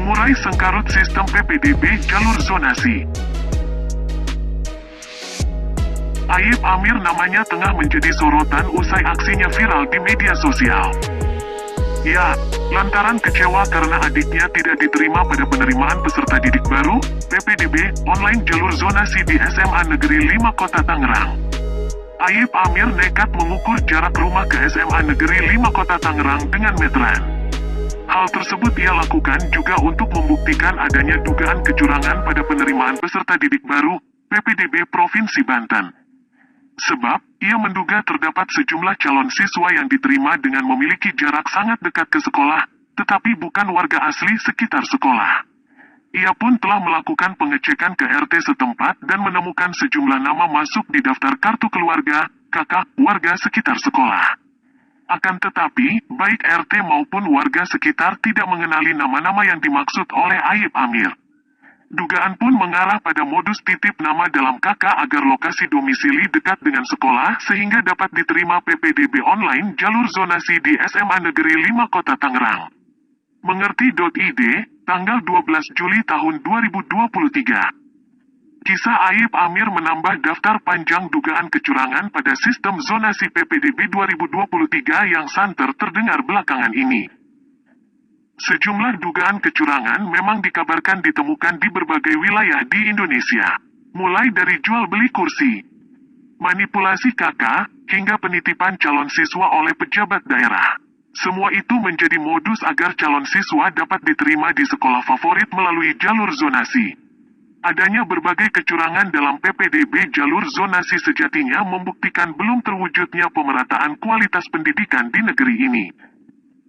mengurai sengkarut sistem PPDB jalur zonasi. Aib Amir namanya tengah menjadi sorotan usai aksinya viral di media sosial. Ya, lantaran kecewa karena adiknya tidak diterima pada penerimaan peserta didik baru, PPDB, online jalur zonasi di SMA Negeri 5 Kota Tangerang. Aib Amir nekat mengukur jarak rumah ke SMA Negeri 5 Kota Tangerang dengan meteran. Hal tersebut ia lakukan juga untuk membuktikan adanya dugaan kecurangan pada penerimaan peserta didik baru, PPDB Provinsi Banten. Sebab, ia menduga terdapat sejumlah calon siswa yang diterima dengan memiliki jarak sangat dekat ke sekolah, tetapi bukan warga asli sekitar sekolah. Ia pun telah melakukan pengecekan ke RT setempat dan menemukan sejumlah nama masuk di daftar kartu keluarga, kakak, warga sekitar sekolah. Akan tetapi, baik RT maupun warga sekitar tidak mengenali nama-nama yang dimaksud oleh Aib Amir. Dugaan pun mengarah pada modus titip nama dalam KK agar lokasi domisili dekat dengan sekolah sehingga dapat diterima PPDB online jalur zonasi di SMA Negeri 5 Kota Tangerang. Mengerti.id, tanggal 12 Juli tahun 2023. Kisah Aib Amir menambah daftar panjang dugaan kecurangan pada sistem zonasi PPDB 2023 yang santer terdengar belakangan ini. Sejumlah dugaan kecurangan memang dikabarkan ditemukan di berbagai wilayah di Indonesia. Mulai dari jual beli kursi, manipulasi KK, hingga penitipan calon siswa oleh pejabat daerah. Semua itu menjadi modus agar calon siswa dapat diterima di sekolah favorit melalui jalur zonasi. Adanya berbagai kecurangan dalam PPDB jalur zonasi sejatinya membuktikan belum terwujudnya pemerataan kualitas pendidikan di negeri ini.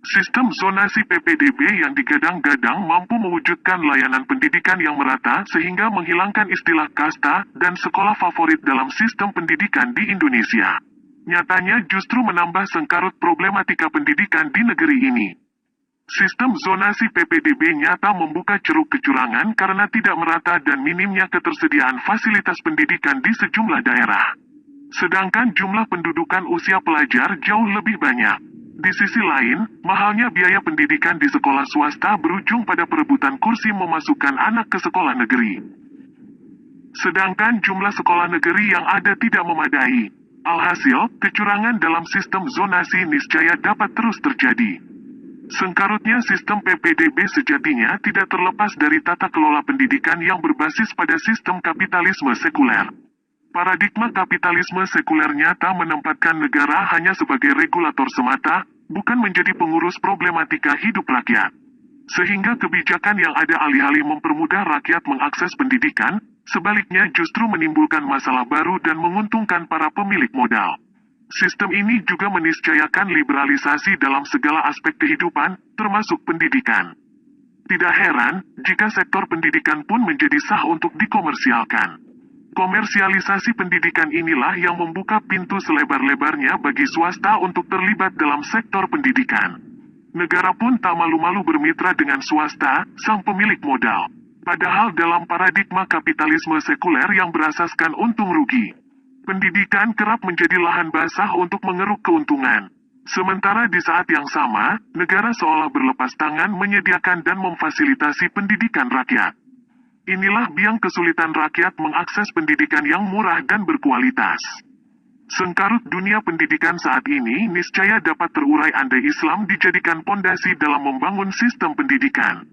Sistem zonasi PPDB yang digadang-gadang mampu mewujudkan layanan pendidikan yang merata sehingga menghilangkan istilah kasta dan sekolah favorit dalam sistem pendidikan di Indonesia. Nyatanya justru menambah sengkarut problematika pendidikan di negeri ini. Sistem zonasi PPDB nyata membuka ceruk kecurangan karena tidak merata dan minimnya ketersediaan fasilitas pendidikan di sejumlah daerah. Sedangkan jumlah pendudukan usia pelajar jauh lebih banyak. Di sisi lain, mahalnya biaya pendidikan di sekolah swasta berujung pada perebutan kursi memasukkan anak ke sekolah negeri. Sedangkan jumlah sekolah negeri yang ada tidak memadai. Alhasil, kecurangan dalam sistem zonasi niscaya dapat terus terjadi. Sengkarutnya sistem PPDB sejatinya tidak terlepas dari tata kelola pendidikan yang berbasis pada sistem kapitalisme sekuler. Paradigma kapitalisme sekuler nyata menempatkan negara hanya sebagai regulator semata, bukan menjadi pengurus problematika hidup rakyat. Sehingga kebijakan yang ada alih-alih mempermudah rakyat mengakses pendidikan, sebaliknya justru menimbulkan masalah baru dan menguntungkan para pemilik modal. Sistem ini juga meniscayakan liberalisasi dalam segala aspek kehidupan, termasuk pendidikan. Tidak heran, jika sektor pendidikan pun menjadi sah untuk dikomersialkan. Komersialisasi pendidikan inilah yang membuka pintu selebar-lebarnya bagi swasta untuk terlibat dalam sektor pendidikan. Negara pun tak malu-malu bermitra dengan swasta, sang pemilik modal. Padahal dalam paradigma kapitalisme sekuler yang berasaskan untung rugi, pendidikan kerap menjadi lahan basah untuk mengeruk keuntungan. Sementara di saat yang sama, negara seolah berlepas tangan menyediakan dan memfasilitasi pendidikan rakyat. Inilah biang kesulitan rakyat mengakses pendidikan yang murah dan berkualitas. Sengkarut dunia pendidikan saat ini niscaya dapat terurai andai Islam dijadikan pondasi dalam membangun sistem pendidikan.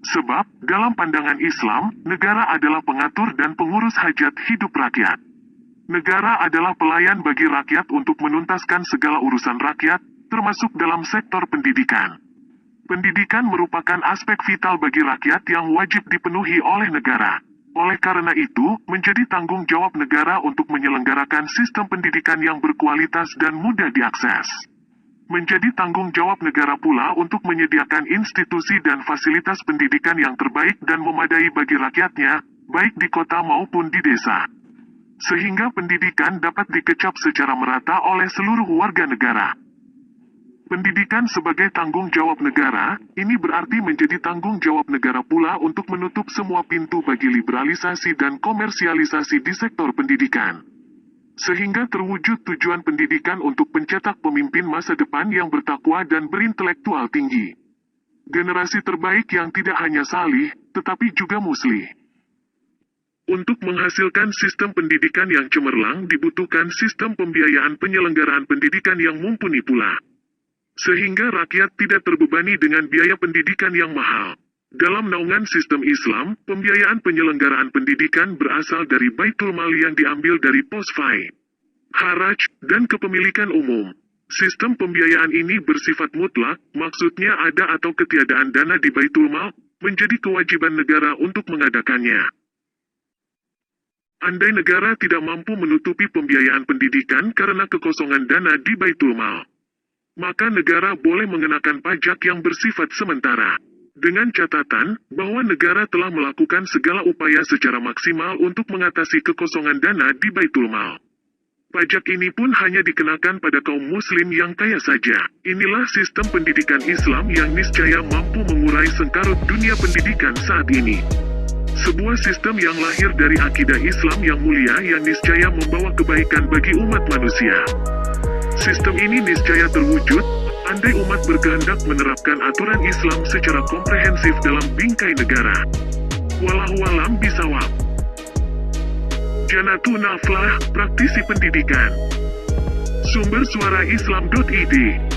Sebab, dalam pandangan Islam, negara adalah pengatur dan pengurus hajat hidup rakyat. Negara adalah pelayan bagi rakyat untuk menuntaskan segala urusan rakyat, termasuk dalam sektor pendidikan. Pendidikan merupakan aspek vital bagi rakyat yang wajib dipenuhi oleh negara. Oleh karena itu, menjadi tanggung jawab negara untuk menyelenggarakan sistem pendidikan yang berkualitas dan mudah diakses. Menjadi tanggung jawab negara pula untuk menyediakan institusi dan fasilitas pendidikan yang terbaik dan memadai bagi rakyatnya, baik di kota maupun di desa. Sehingga pendidikan dapat dikecap secara merata oleh seluruh warga negara. Pendidikan sebagai tanggung jawab negara, ini berarti menjadi tanggung jawab negara pula untuk menutup semua pintu bagi liberalisasi dan komersialisasi di sektor pendidikan. Sehingga terwujud tujuan pendidikan untuk pencetak pemimpin masa depan yang bertakwa dan berintelektual tinggi. Generasi terbaik yang tidak hanya salih, tetapi juga muslih. Untuk menghasilkan sistem pendidikan yang cemerlang dibutuhkan sistem pembiayaan penyelenggaraan pendidikan yang mumpuni pula. Sehingga rakyat tidak terbebani dengan biaya pendidikan yang mahal. Dalam naungan sistem Islam, pembiayaan penyelenggaraan pendidikan berasal dari Baitul Mal yang diambil dari pos fai, haraj, dan kepemilikan umum. Sistem pembiayaan ini bersifat mutlak, maksudnya ada atau ketiadaan dana di Baitul Mal, menjadi kewajiban negara untuk mengadakannya. Andai negara tidak mampu menutupi pembiayaan pendidikan karena kekosongan dana di Baitul Mal, maka negara boleh mengenakan pajak yang bersifat sementara. Dengan catatan, bahwa negara telah melakukan segala upaya secara maksimal untuk mengatasi kekosongan dana di Baitul Mal. Pajak ini pun hanya dikenakan pada kaum muslim yang kaya saja. Inilah sistem pendidikan Islam yang niscaya mampu mengurai sengkarut dunia pendidikan saat ini. Sebuah sistem yang lahir dari akidah Islam yang mulia yang niscaya membawa kebaikan bagi umat manusia. Sistem ini niscaya terwujud, andai umat berkehendak menerapkan aturan Islam secara komprehensif dalam bingkai negara. Wallahualam bisawab. Janatun Naflah, praktisi pendidikan. Sumber suara Islam.id